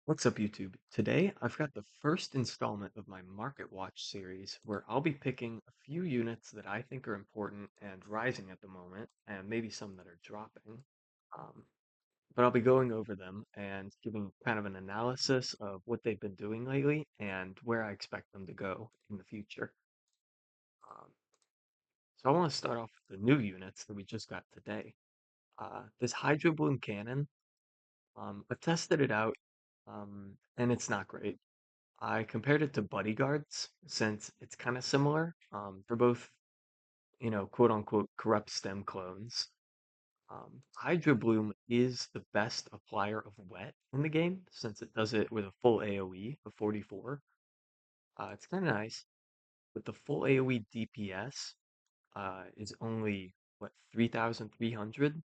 What's up, YouTube? Today, I've got the first installment of my Market Watch series where I'll be picking a few units that I think are important and rising at the moment, and maybe some that are dropping. Um, but I'll be going over them and giving kind of an analysis of what they've been doing lately and where I expect them to go in the future. Um, so I want to start off with the new units that we just got today. This Hydro Bloom Cannon, I've tested it out, and it's not great. I compared it to Bodyguards since it's kind of similar. They're both, quote unquote, corrupt stem clones. Hydro Bloom is the best applier of wet in the game since it does it with a full AoE of 44. It's kind of nice, but the full AoE DPS is only, what, 3,300?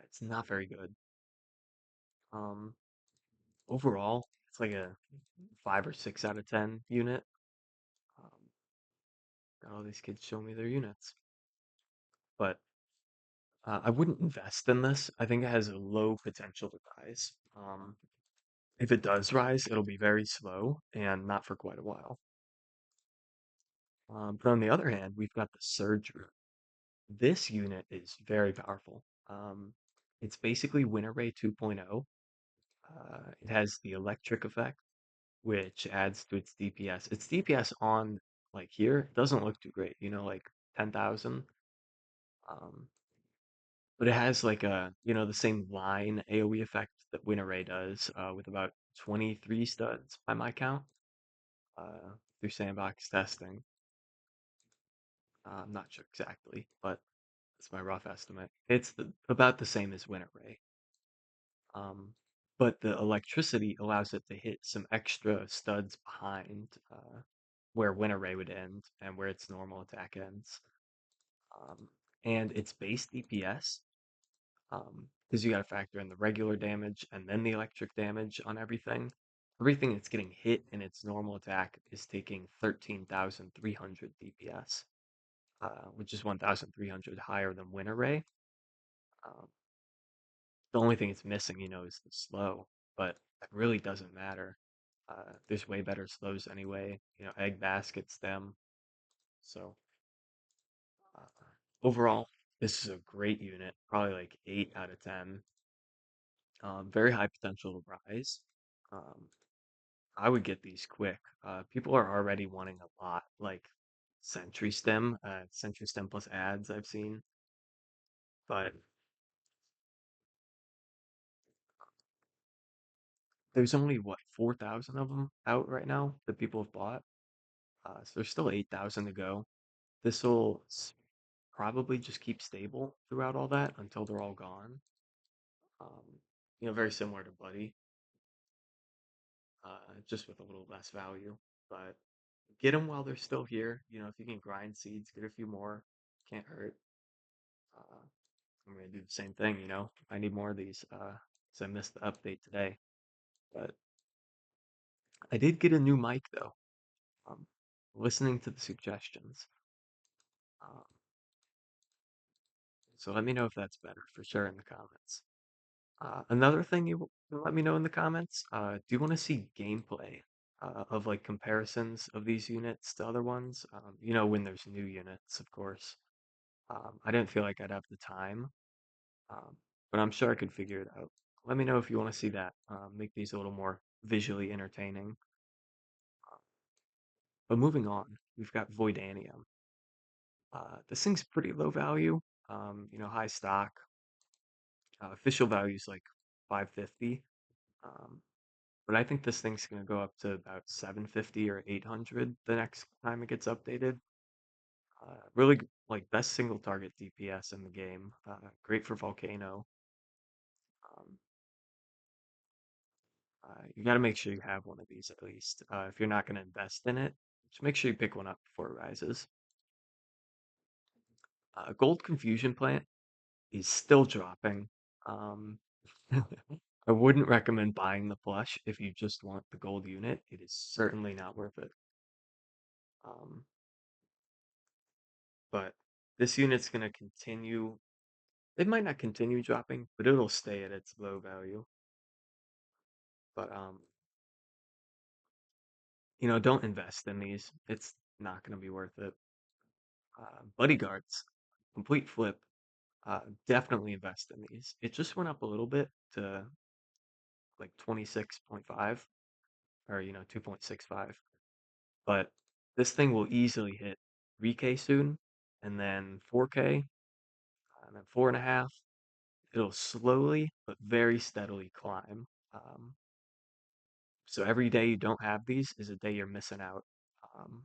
It's not very good. Um, Overall, it's like a 5 or 6 out of 10 unit. Um, Got all these kids show me their units. But I wouldn't invest in this. I think it has a low potential to rise. If it does rise, it'll be very slow and not for quite a while. But on the other hand, we've got the Surge Root. This unit is very powerful. It's basically Winter Ray 2.0. It has the electric effect, which adds to its DPS. Its DPS on like here doesn't look too great, like 10,000. Um, But it has like the same line AoE effect that Win Array does, with about 23 studs by my count, through sandbox testing. I'm not sure exactly, but it's my rough estimate. It's about the same as Win Array. Um, but the electricity allows it to hit some extra studs behind, where Win Array would end and where its normal attack ends. Um, and its base DPS, because you got to factor in the regular damage and then the electric damage on everything. Everything that's getting hit in its normal attack is taking 13,300 DPS, which is 1,300 higher than Winter Ray. Um, the only thing it's missing, is the slow, but it really doesn't matter. There's way better slows anyway. Egg Basket, Stem. So overall, this is a great unit. Probably like 8 out of 10. Very high potential to rise. Um, I would get these quick. People are already wanting a lot, like Sentry Stem plus ads I've seen, but there's only what 4,000 of them out right now that people have bought. So there's still 8,000 to go. This will probably just keep stable throughout all that until they're all gone. Um, very similar to Buddy, just with a little less value. But get them while they're still here. If you can grind seeds, get a few more. Can't hurt. Uh, I'm gonna do the same thing. I need more of these. So I missed the update today, but I did get a new mic though. Um, Listening to the suggestions. Um, so let me know if that's better for sure in the comments. Another thing you can let me know in the comments. Do you want to see gameplay of like comparisons of these units to other ones? When there's new units, of course. I didn't feel like I'd have the time, um, but I'm sure I could figure it out. Let me know if you want to see that. Make these a little more visually entertaining. But moving on, we've got Voidanium. This thing's pretty low value, high stock. Official value is like 550. Um, but I think this thing's going to go up to about 750 or 800 the next time it gets updated. Really, like, best single target DPS in the game. Great for Volcano. Um, you got to make sure you have one of these at least. If you're not going to invest in it, just make sure you pick one up before it rises. Gold Confusion Plant is still dropping. Um, I wouldn't recommend buying the plush if you just want the gold unit. It is certainly not worth it. Um, but this unit's going to continue. It might not continue dropping, but it'll stay at its low value. But don't invest in these. It's not going to be worth it. Bodyguards, complete flip. Definitely invest in these. It just went up a little bit to like 26.5 or 2.65. But this thing will easily hit 3K soon, and then 4K, and then 4.5. It'll slowly but very steadily climb. Um, so every day you don't have these is a day you're missing out. Um,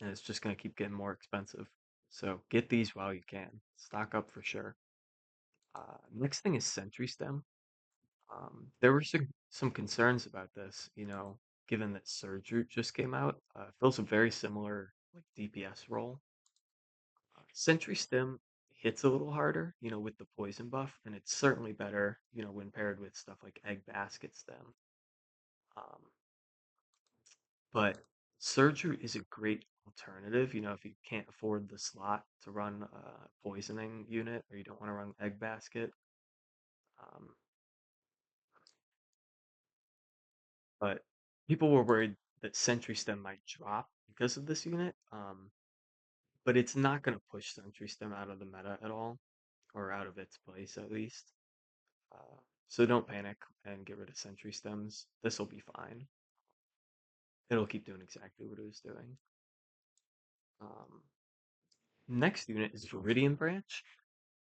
and it's just going to keep getting more expensive. So get these while you can. Stock up for sure. Next thing is Sentry Stem. There were some concerns about this, given that Surge Root just came out. Fills a very similar like DPS role. Sentry Stem hits a little harder, with the poison buff, and it's certainly better, when paired with stuff like Egg Basket Stem. Um, but Surge Root is a great alternative, if you can't afford the slot to run a poisoning unit or you don't want to run Egg Basket. Um, but people were worried that Sentry Stem might drop because of this unit. But it's not going to push Sentry Stem out of the meta at all, or out of its place at least. So don't panic and get rid of Sentry Stems. This will be fine. It'll keep doing exactly what it was doing. Um, Next unit is Viridian Branch.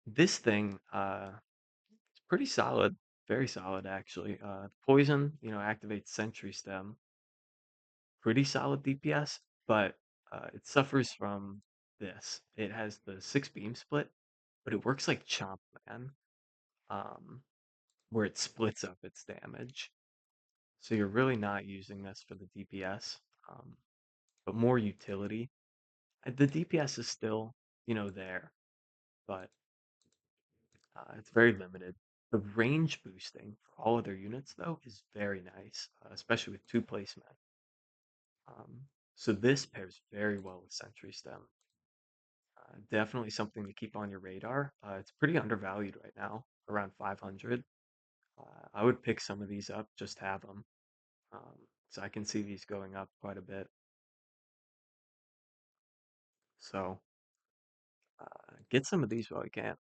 This thing, it's pretty solid, very solid actually. Poison, activates Sentry Stem, pretty solid DPS, but it suffers from this. It has the 6 beam split, but it works like Chomp Man, um, where it splits up its damage. So you're really not using this for the DPS, but more utility. The DPS is still, there, but it's very limited. The range boosting for all of their units, though, is very nice, especially with two placement. Um, so this pairs very well with Sentry Stem. Definitely something to keep on your radar. It's pretty undervalued right now, around 500. I would pick some of these up, just have them. So I can see these going up quite a bit. So get some of these while you can.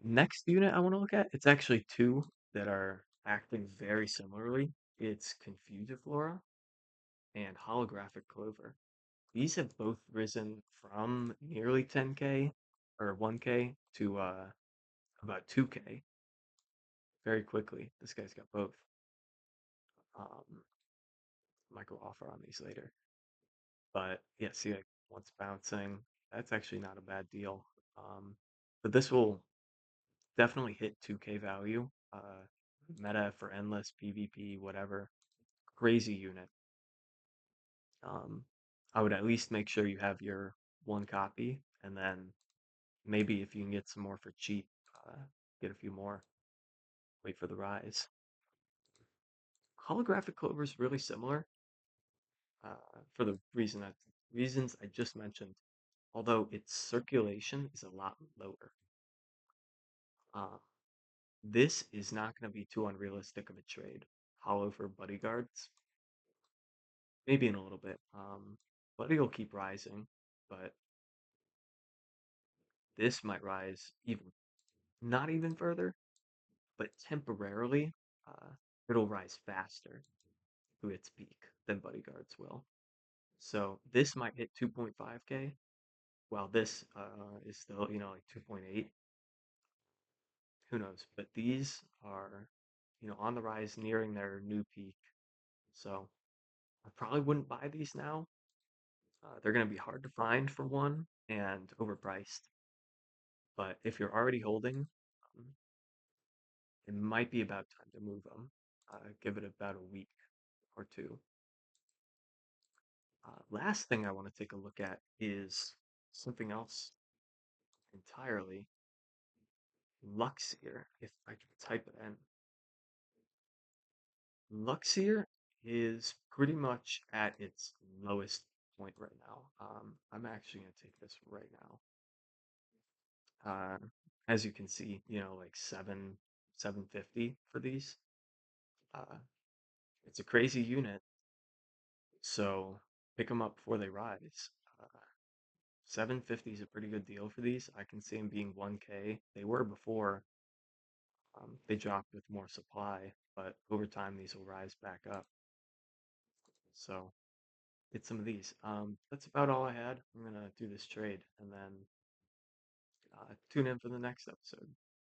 Next unit I want to look at, it's actually two that are acting very similarly. It's Confusiflora and Holographic Clover. These have both risen from nearly 10K or 1K to about 2K very quickly. This guy's got both. Um, Might go offer on these later. But yeah, see, like once bouncing, that's actually not a bad deal. Um, but this will definitely hit 2K value. Meta for endless PvP, whatever. Crazy unit. Um, I would at least make sure you have your one copy, and then maybe if you can get some more for cheap, get a few more. Wait for the rise. Holographic Clover is really similar, for the reasons I just mentioned, although its circulation is a lot lower. Uh, this is not going to be too unrealistic of a trade. Hollow for bodyguards, maybe in a little bit. Buddy will keep rising, but this might rise even not even further, but temporarily, uh, it'll rise faster to its peak than bodyguards will. So this might hit 2.5K, while this is still, like 2.8. Who knows? But these are, on the rise, nearing their new peak. So I probably wouldn't buy these now. They're going to be hard to find for one and overpriced. But if you're already holding, um, it might be about time to move them. Give it about a week or two. Last thing I want to take a look at is something else entirely. Luxier, if I can type it in. Luxier is pretty much at its lowest point right now. I'm actually going to take this right now. Uh, as you can see, like 7. 750 for these. Uh, it's a crazy unit, so pick them up before they rise. 750 is a pretty good deal for these. I can see them being 1K. They were before. They dropped with more supply, but over time these will rise back up. So get some of these. That's about all I had. I'm gonna do this trade and then tune in for the next episode.